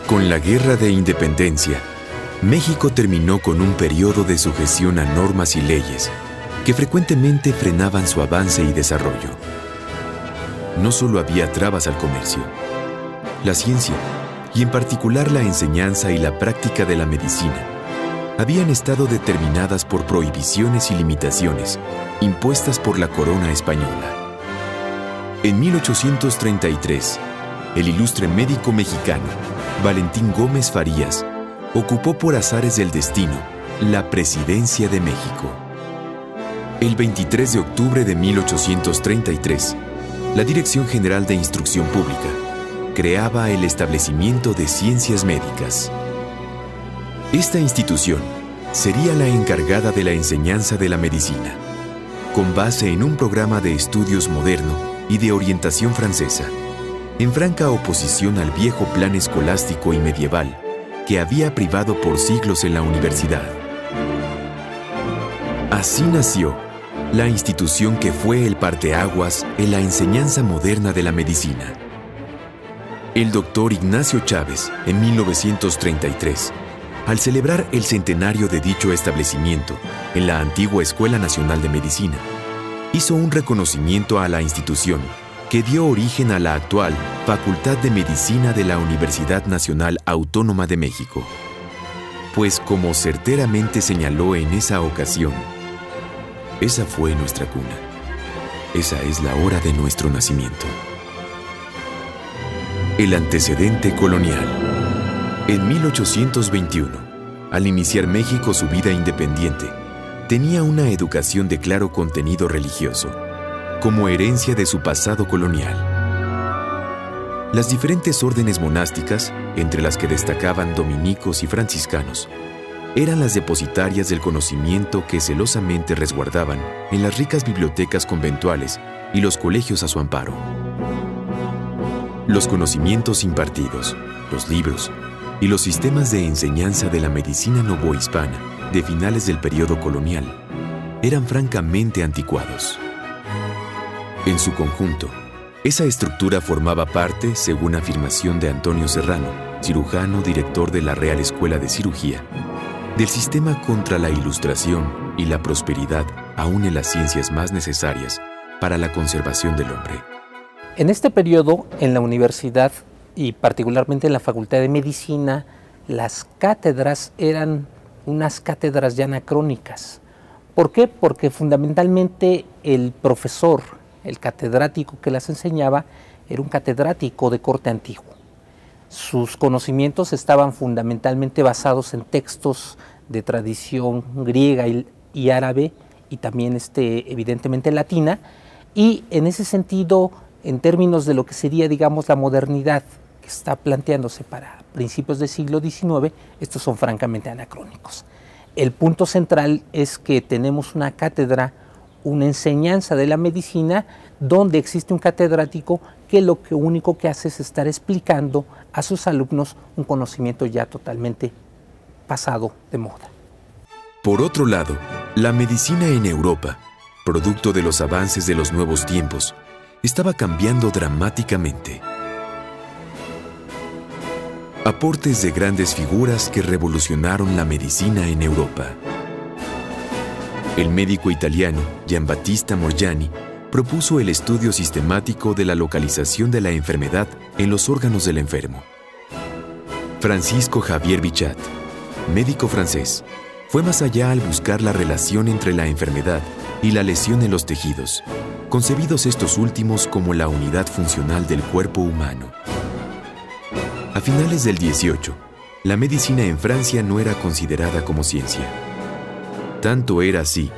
Con la Guerra de Independencia, México terminó con un periodo de sujeción a normas y leyes que frecuentemente frenaban su avance y desarrollo. No solo había trabas al comercio, la ciencia, y en particular la enseñanza y la práctica de la medicina, habían estado determinadas por prohibiciones y limitaciones impuestas por la corona española. En 1833, el ilustre médico mexicano, Valentín Gómez Farías, ocupó por azares del destino la presidencia de México. El 23 de octubre de 1833, la Dirección General de Instrucción Pública creaba el Establecimiento de Ciencias Médicas. Esta institución sería la encargada de la enseñanza de la medicina, con base en un programa de estudios moderno y de orientación francesa, en franca oposición al viejo plan escolástico y medieval que había privado por siglos en la universidad. Así nació la institución que fue el parteaguas en la enseñanza moderna de la medicina. El doctor Ignacio Chávez, en 1933, al celebrar el centenario de dicho establecimiento en la antigua Escuela Nacional de Medicina, hizo un reconocimiento a la institución que dio origen a la actual Facultad de Medicina de la Universidad Nacional Autónoma de México. Pues como certeramente señaló en esa ocasión, esa fue nuestra cuna. Esa es la hora de nuestro nacimiento. El antecedente colonial. En 1821, al iniciar México su vida independiente, tenía una educación de claro contenido religioso, como herencia de su pasado colonial. Las diferentes órdenes monásticas, entre las que destacaban dominicos y franciscanos, eran las depositarias del conocimiento que celosamente resguardaban en las ricas bibliotecas conventuales y los colegios a su amparo. Los conocimientos impartidos, los libros y los sistemas de enseñanza de la medicina novohispana de finales del periodo colonial eran francamente anticuados. En su conjunto, esa estructura formaba parte, según afirmación de Antonio Serrano, cirujano director de la Real Escuela de Cirugía, del sistema contra la ilustración y la prosperidad aún en las ciencias más necesarias para la conservación del hombre. En este periodo, en la universidad y particularmente en la Facultad de Medicina, las cátedras eran unas cátedras ya anacrónicas. ¿Por qué? Porque fundamentalmente el profesor, el catedrático que las enseñaba, era un catedrático de corte antiguo. Sus conocimientos estaban fundamentalmente basados en textos de tradición griega y árabe y también evidentemente latina, y en ese sentido, en términos de lo que sería, digamos, la modernidad que está planteándose para principios del siglo XIX, estos son francamente anacrónicos. El punto central es que tenemos una cátedra, una enseñanza de la medicina donde existe un catedrático que lo único que hace es estar explicando a sus alumnos un conocimiento ya totalmente pasado de moda. Por otro lado, la medicina en Europa, producto de los avances de los nuevos tiempos, estaba cambiando dramáticamente. Aportes de grandes figuras que revolucionaron la medicina en Europa. El médico italiano Giambattista Morgiani propuso el estudio sistemático de la localización de la enfermedad en los órganos del enfermo. Francisco Javier Bichat, médico francés, fue más allá al buscar la relación entre la enfermedad y la lesión en los tejidos, concebidos estos últimos como la unidad funcional del cuerpo humano. A finales del 18, la medicina en Francia no era considerada como ciencia. Tanto era así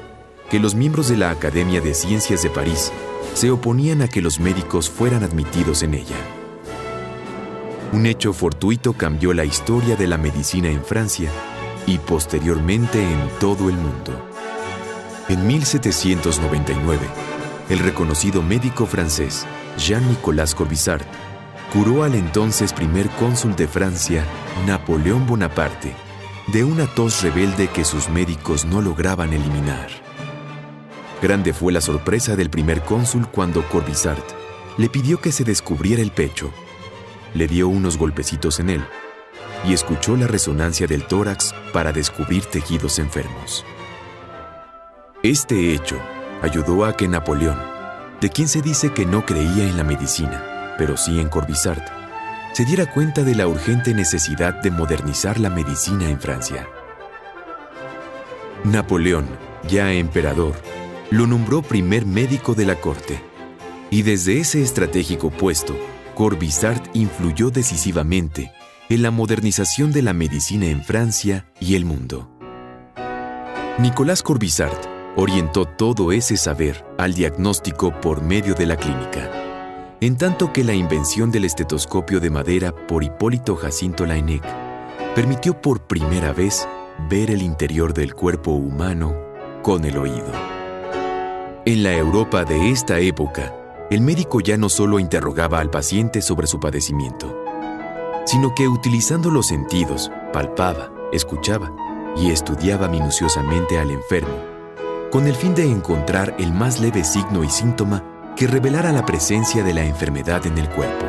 que los miembros de la Academia de Ciencias de París se oponían a que los médicos fueran admitidos en ella. Un hecho fortuito cambió la historia de la medicina en Francia y posteriormente en todo el mundo. En 1799, el reconocido médico francés Jean-Nicolas Corvisart curó al entonces primer cónsul de Francia, Napoleón Bonaparte, de una tos rebelde que sus médicos no lograban eliminar. Grande fue la sorpresa del primer cónsul cuando Corvisart le pidió que se descubriera el pecho, le dio unos golpecitos en él y escuchó la resonancia del tórax para descubrir tejidos enfermos. Este hecho ayudó a que Napoleón, de quien se dice que no creía en la medicina, pero sí en Corvisart, se diera cuenta de la urgente necesidad de modernizar la medicina en Francia. Napoleón, ya emperador, lo nombró primer médico de la corte, y desde ese estratégico puesto, Corvisart influyó decisivamente en la modernización de la medicina en Francia y el mundo. Nicolas Corvisart orientó todo ese saber al diagnóstico por medio de la clínica, en tanto que la invención del estetoscopio de madera por Hipólito Jacinto Laennec permitió por primera vez ver el interior del cuerpo humano con el oído. En la Europa de esta época, el médico ya no solo interrogaba al paciente sobre su padecimiento, sino que utilizando los sentidos, palpaba, escuchaba y estudiaba minuciosamente al enfermo, con el fin de encontrar el más leve signo y síntoma que revelara la presencia de la enfermedad en el cuerpo.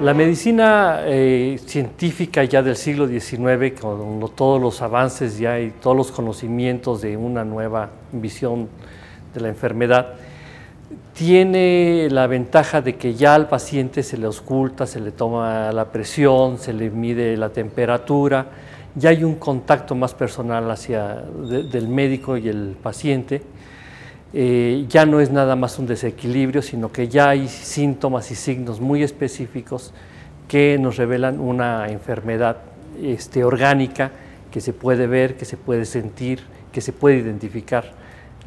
La medicina científica ya del siglo XIX, con todos los avances ya y todos los conocimientos de una nueva visión de la enfermedad, tiene la ventaja de que ya al paciente se le ausculta, se le toma la presión, se le mide la temperatura, ya hay un contacto más personal del médico y el paciente. Ya no es nada más un desequilibrio, sino que ya hay síntomas y signos muy específicos que nos revelan una enfermedad orgánica que se puede ver, que se puede sentir, que se puede identificar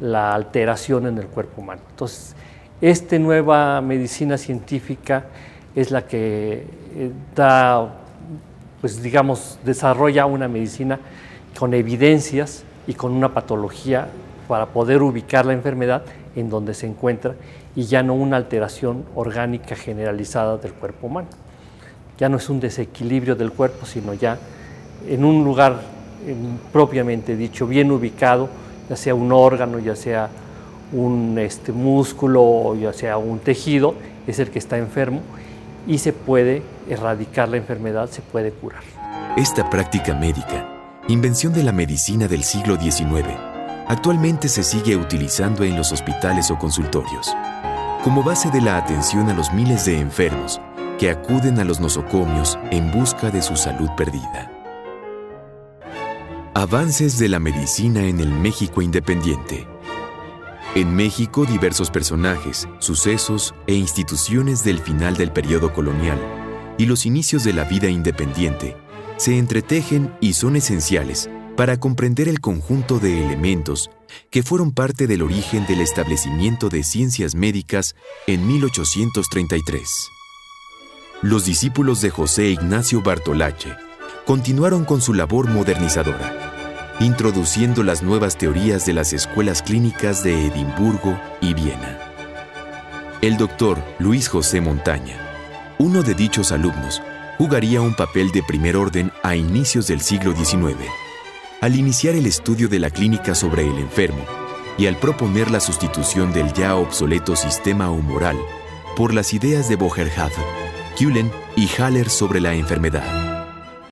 la alteración en el cuerpo humano. Entonces, esta nueva medicina científica es la que desarrolla una medicina con evidencias y con una patología para poder ubicar la enfermedad en donde se encuentra y ya no una alteración orgánica generalizada del cuerpo humano. Ya no es un desequilibrio del cuerpo, sino ya en un lugar propiamente dicho, bien ubicado, ya sea un órgano, ya sea un músculo o ya sea un tejido, es el que está enfermo y se puede erradicar la enfermedad, se puede curar. Esta práctica médica, invención de la medicina del siglo XIX, actualmente se sigue utilizando en los hospitales o consultorios, como base de la atención a los miles de enfermos que acuden a los nosocomios en busca de su salud perdida. Avances de la medicina en el México independiente. En México, diversos personajes, sucesos e instituciones del final del periodo colonial y los inicios de la vida independiente se entretejen y son esenciales para comprender el conjunto de elementos que fueron parte del origen del establecimiento de ciencias médicas en 1833. Los discípulos de José Ignacio Bartolache continuaron con su labor modernizadora, introduciendo las nuevas teorías de las escuelas clínicas de Edimburgo y Viena. El doctor Luis José Montaña, uno de dichos alumnos, jugaría un papel de primer orden a inicios del siglo XIX, al iniciar el estudio de la clínica sobre el enfermo y al proponer la sustitución del ya obsoleto sistema humoral por las ideas de Boerhaave, Cullen y Haller sobre la enfermedad.